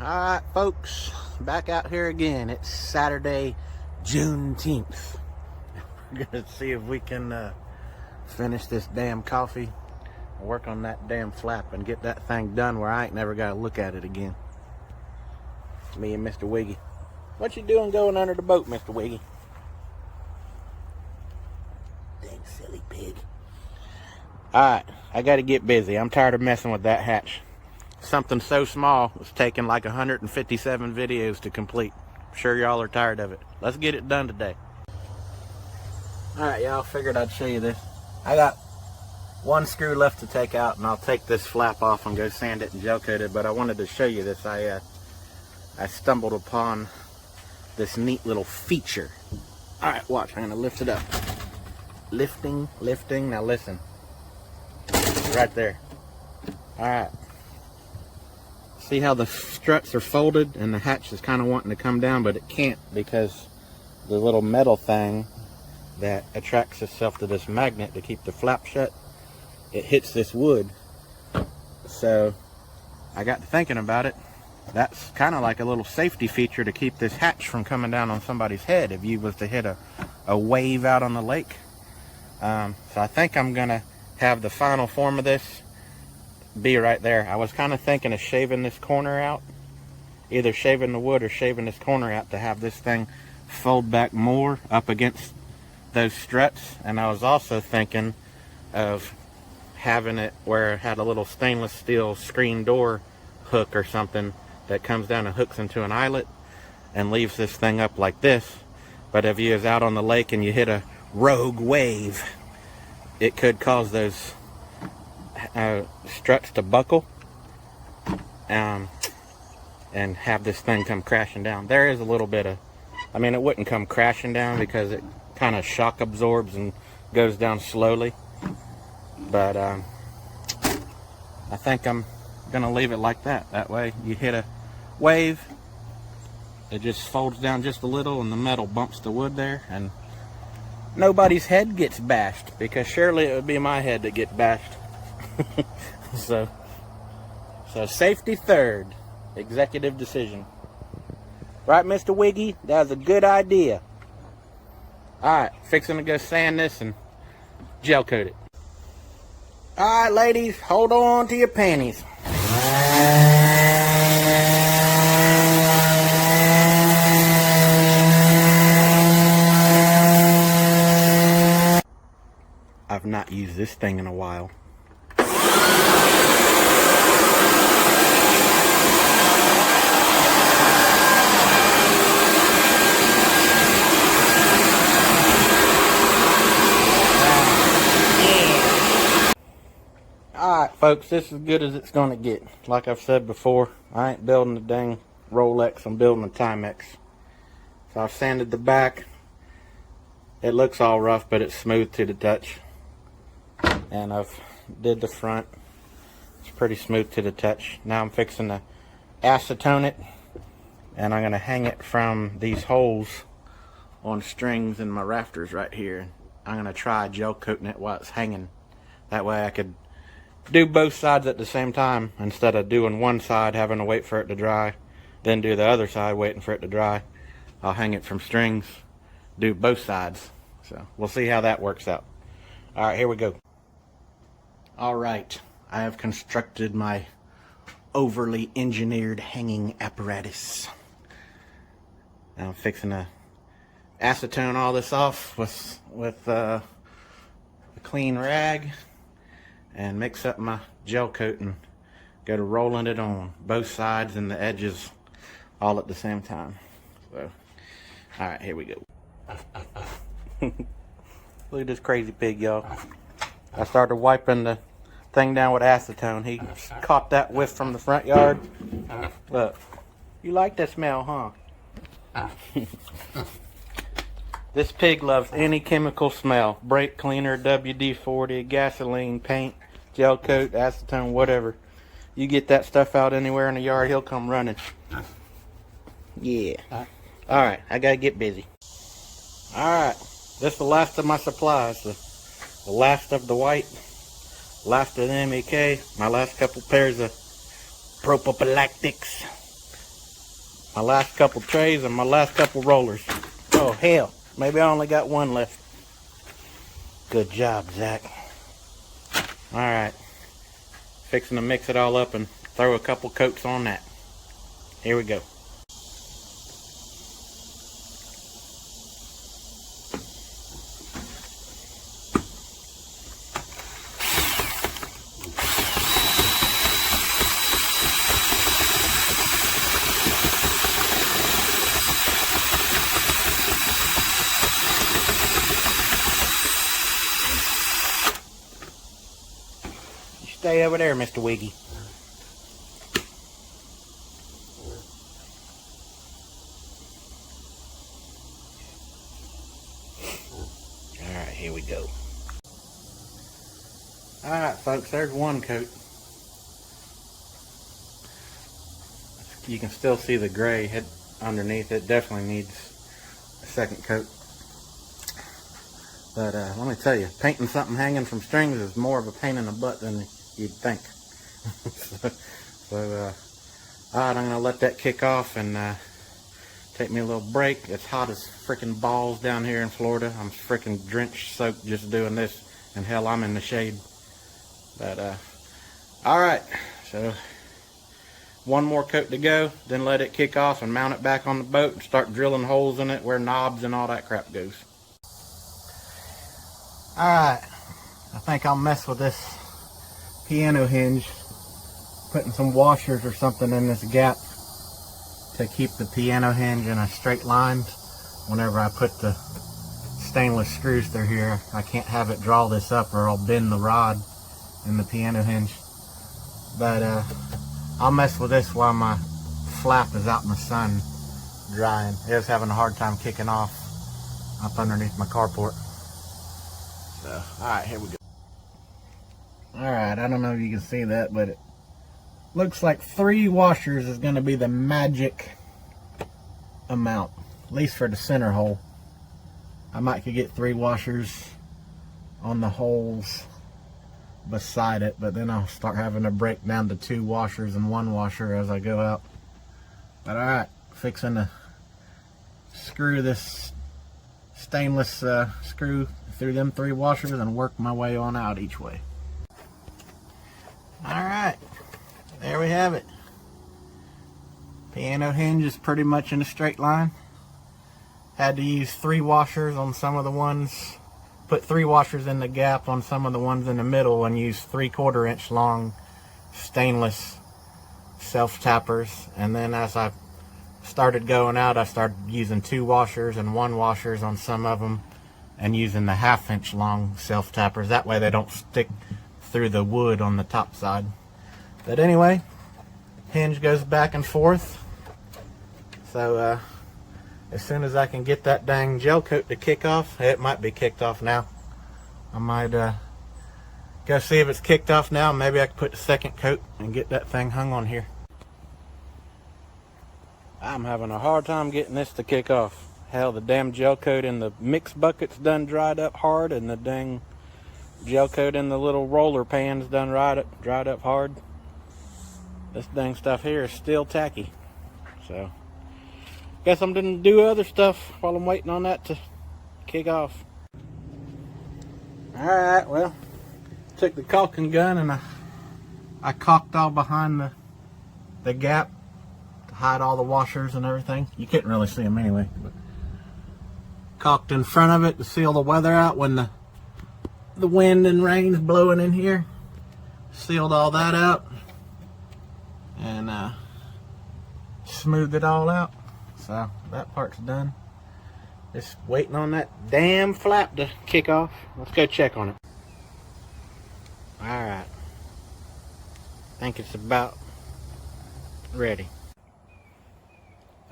Alright folks, back out here again. It's Saturday, Juneteenth. We're gonna see if we can finish this damn coffee, work on that damn flap, and get that thing done where I ain't never gotta look at it again. Me and Mr. Wiggy. What you doing going under the boat, Mr. Wiggy? Dang silly pig. Alright, I gotta get busy. I'm tired of messing with that hatch. Something so small was taking like 157 videos to complete. I'm sure y'all are tired of it. Let's get it done today. Alright y'all, figured I'd show you this. I got one screw left to take out, and I'll take this flap off and go sand it and gel coat it, but I wanted to show you this. I stumbled upon this neat little feature. Alright, watch, I'm gonna lift it up. Lifting, now listen. Right there. Alright. See how the struts are folded and the hatch is kind of wanting to come down, but it can't because the little metal thing that attracts itself to this magnet to keep the flap shut, it hits this wood. So I got to thinking about it. That's kind of like a little safety feature to keep this hatch from coming down on somebody's head if you was to hit a wave out on the lake. So I think I'm gonna have the final form of this be right there. I was kind of thinking of shaving this corner out, either shaving the wood or shaving this corner out to have this thing fold back more up against those struts. And I was also thinking of having it where it had a little stainless steel screen door hook or something that comes down and hooks into an eyelet and leaves this thing up like this. But if you was out on the lake and you hit a rogue wave, it could cause those struts to buckle and have this thing come crashing down. There is a little bit of, I mean, it wouldn't come crashing down because it kind of shock absorbs and goes down slowly, but I think I'm gonna leave it like that. That way you hit a wave, it just folds down just a little and the metal bumps the wood there, and nobody's head gets bashed, because surely it would be my head that get bashed. so safety third. Executive decision. Right, Mr. Wiggy? That was a good idea. Alright, fixing to go sand this and gel coat it. Alright, ladies, hold on to your panties. I've not used this thing in a while. Alright folks, this is as good as it's going to get. Like I've said before, I ain't building a dang Rolex, I'm building a Timex. So I've sanded the back. It looks all rough, but it's smooth to the touch. And I've did the front. It's pretty smooth to the touch. Now I'm fixing to acetone it, and I'm going to hang it from these holes on strings in my rafters right here. I'm going to try gel coating it while it's hanging. That way I could do both sides at the same time, instead of doing one side, having to wait for it to dry, then do the other side, waiting for it to dry. I'll hang it from strings, do both sides. So we'll see how that works out. Alright, here we go. Alright, I have constructed my overly engineered hanging apparatus. Now I'm fixing to acetone all this off with a clean rag and mix up my gel coat and go to rolling it on both sides and the edges all at the same time. So, alright, here we go. Look at this crazy pig, y'all. I started wiping the thing down with acetone. He caught that whiff from the front yard. Look, you like that smell, huh? This pig loves any chemical smell. Brake cleaner, WD-40, gasoline, paint, gel coat, acetone, whatever. You get that stuff out anywhere in the yard, he'll come running. Yeah. Alright, I gotta get busy. Alright, this is the last of my supplies. The last of the white, last of the MEK, my last couple pairs of propylactics, my last couple trays and my last couple rollers. Oh hell, maybe I only got one left. Good job, Zach. Alright, fixing to mix it all up and throw a couple coats on that. Here we go. Stay over there, Mr. Wiggy. Alright, here we go. Alright, folks, there's one coat. You can still see the gray head underneath. It definitely needs a second coat. But let me tell you, painting something hanging from strings is more of a pain in the butt than you'd think. Alright, I'm going to let that kick off and take me a little break. It's hot as freaking balls down here in Florida. I'm freaking drenched, soaked just doing this. And hell, I'm in the shade. But, alright. So, one more coat to go. Then let it kick off and mount it back on the boat and start drilling holes in it where knobs and all that crap goes. Alright. I think I'll mess with this piano hinge, putting some washers or something in this gap to keep the piano hinge in a straight line. Whenever I put the stainless screws through here, I can't have it draw this up or I'll bend the rod in the piano hinge. But I'll mess with this while my flap is out in the sun drying. It was having a hard time kicking off up underneath my carport. So, alright, here we go. Alright, I don't know if you can see that, but it looks like 3 washers is going to be the magic amount, at least for the center hole. I might could get 3 washers on the holes beside it, but then I'll start having to break down to 2 washers and 1 washer as I go out. But alright, fixing to screw this stainless screw through them 3 washers and work my way on out each way. Alright, there we have it. Piano hinge is pretty much in a straight line. Had to use 3 washers on some of the ones, put 3 washers in the gap on some of the ones in the middle, and use 3/4 inch long stainless self tappers. And then as I started going out, I started using 2 washers and 1 washers on some of them, and using the 1/2 inch long self tappers. That way they don't stick through the wood on the top side. But anyway, hinge goes back and forth. So as soon as I can get that dang gel coat to kick off, it might be kicked off now. I might go see if it's kicked off now. Maybe I can put the second coat and get that thing hung on here. I'm having a hard time getting this to kick off. Hell, the damn gel coat in the mix bucket's done dried up hard, and the dang gel coat in the little roller pans done dried up hard. This dang stuff here is still tacky. So, guess I'm gonna do other stuff while I'm waiting on that to kick off. Alright, well, took the caulking gun and I caulked all behind the gap to hide all the washers and everything. You couldn't really see them anyway. But caulked in front of it to seal the weather out when the wind and rain's blowing in here. Sealed all that out and smoothed it all out. So that part's done. Just waiting on that damn flap to kick off. Let's go check on it. Alright. Think it's about ready.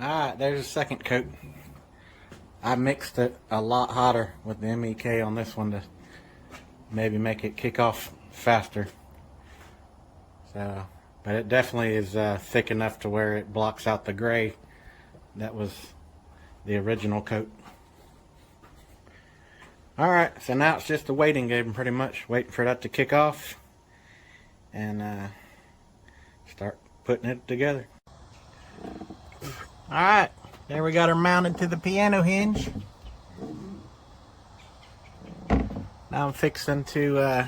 Alright, there's a second coat. I mixed it a lot hotter with the MEK on this one to maybe make it kick off faster. So, but it definitely is thick enough to where it blocks out the gray. That was the original coat. Alright, so now it's just a waiting game pretty much. Waiting for that to kick off and start putting it together. Alright, there we got her mounted to the piano hinge. Now I'm fixing to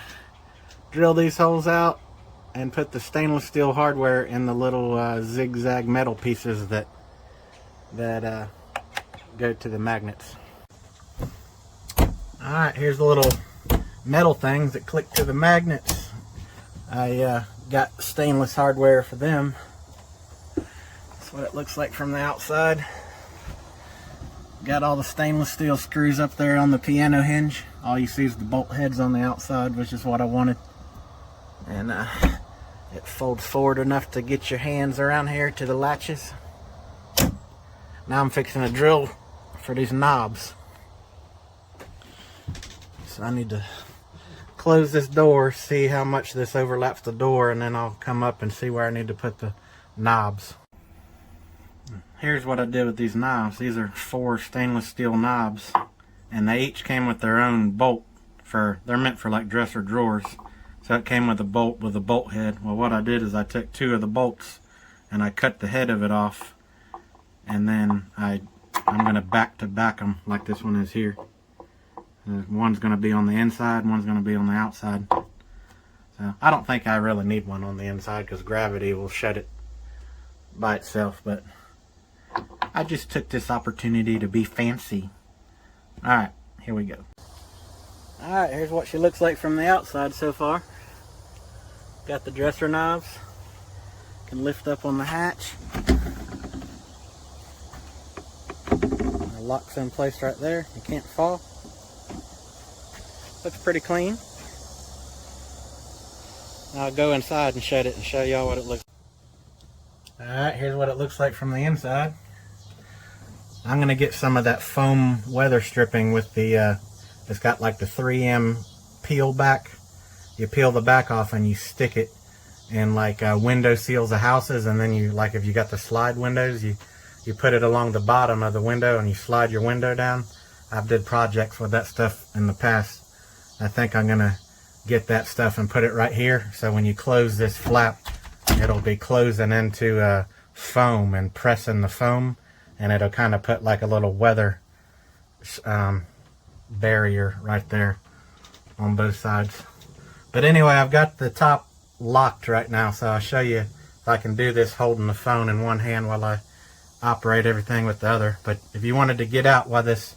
drill these holes out and put the stainless steel hardware in the little zigzag metal pieces that go to the magnets. Alright, here's the little metal things that click to the magnets. I got stainless hardware for them. That's what it looks like from the outside. Got all the stainless steel screws up there on the piano hinge. All you see is the bolt heads on the outside, which is what I wanted. And it folds forward enough to get your hands around here to the latches. Now I'm fixing a drill for these knobs. So I need to close this door, see how much this overlaps the door, and then I'll come up and see where I need to put the knobs. Here's what I did with these knobs. These are 4 stainless steel knobs, and they each came with their own bolt. They're meant for like dresser drawers. So it came with a bolt head. Well, what I did is I took 2 of the bolts and I cut the head of it off, and then I'm gonna back to back them like this one is here. One's gonna be on the inside, one's gonna be on the outside. So I don't think I really need one on the inside because gravity will shut it by itself, but I just took this opportunity to be fancy. Alright, here we go. Alright, here's what she looks like from the outside so far. Got the dresser knobs. Can lift up on the hatch. The lock's in place right there. You can't fall. Looks pretty clean. I'll go inside and shut it and show y'all what it looks like. Alright, here's what it looks like from the inside. I'm going to get some of that foam weather stripping with the, it's got like the 3M peel back. You peel the back off and you stick it in like window seals of houses, and then you, like if you got the slide windows, you put it along the bottom of the window and you slide your window down. I've did projects with that stuff in the past. I think I'm going to get that stuff and put it right here, so when you close this flap, it'll be closing into foam and pressing the foam, and it'll kind of put like a little weather barrier right there on both sides. But anyway, I've got the top locked right now, so I'll show you if I can do this holding the phone in one hand while I operate everything with the other. But if you wanted to get out while this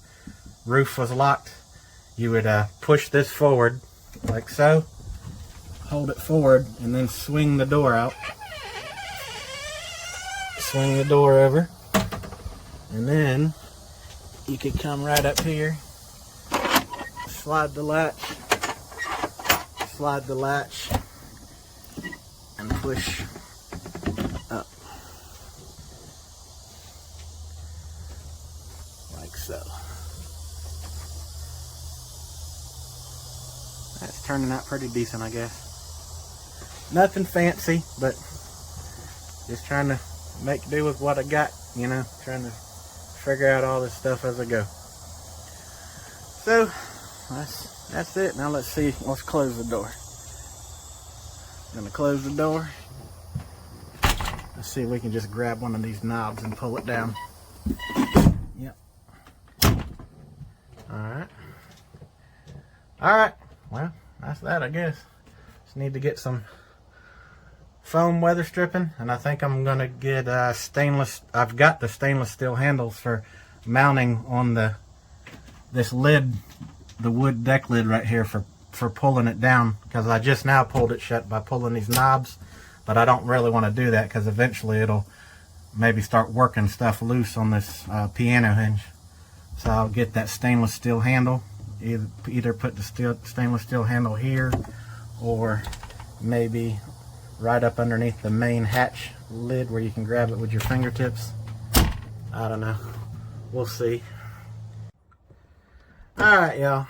roof was locked, you would push this forward like so, hold it forward, and then swing the door out. Swing the door over, and then you could come right up here, slide the latch, and push up like so. That's turning out pretty decent, I guess. Nothing fancy, but just trying to make do with what I got, you know, trying to figure out all this stuff as I go. So that's it. Now let's close the door. Gonna close the door. Let's see if we can just grab one of these knobs and pull it down. Yep. Alright, well, that's that, I guess. Just need to get some foam weather stripping, and I think I'm gonna get stainless. I've got the stainless steel handles for mounting on this lid, the wood deck lid right here, for pulling it down, because I just now pulled it shut by pulling these knobs, but I don't really want to do that because eventually it'll maybe start working stuff loose on this piano hinge. So I'll get that stainless steel handle, either put the stainless steel handle here, or maybe right up underneath the main hatch lid where you can grab it with your fingertips. I don't know. We'll see. Alright, y'all.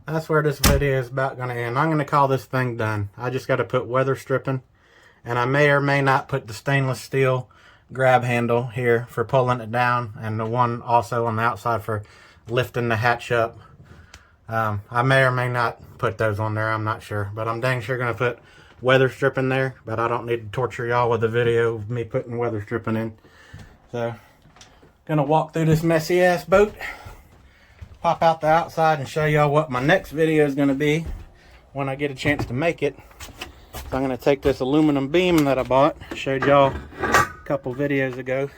That's where this video is about going to end. I'm going to call this thing done. I just got to put weather stripping, and I may or may not put the stainless steel grab handle here for pulling it down, and the one also on the outside for lifting the hatch up. I may or may not put those on there, I'm not sure, but I'm dang sure going to put weather stripping there, but I don't need to torture y'all with a video of me putting weather stripping in. So, gonna walk through this messy ass boat, pop out the outside and show y'all what my next video is gonna be when I get a chance to make it. So I'm gonna take this aluminum beam that I bought, showed y'all a couple videos ago.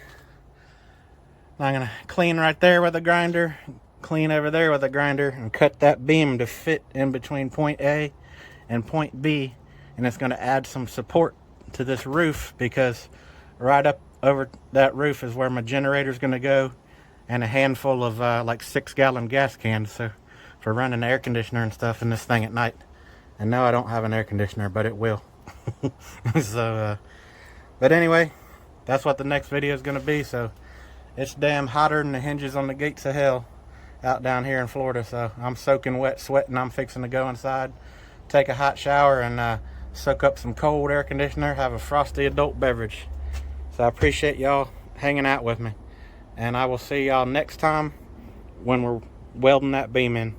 I'm gonna clean right there with a grinder, clean over there with a grinder, and cut that beam to fit in between point A and point B. And it's gonna add some support to this roof, because right up over that roof is where my generator is gonna go, and a handful of like 6-gallon gas cans, so for running the air conditioner and stuff in this thing at night. And no, I don't have an air conditioner, but it will. So, but anyway, that's what the next video is gonna be. So it's damn hotter than the hinges on the gates of hell out down here in Florida. So I'm soaking wet, sweating. I'm fixing to go inside, take a hot shower, and soak up some cold air conditioner, have a frosty adult beverage. So I appreciate y'all hanging out with me, and I will see y'all next time when we're welding that beam in.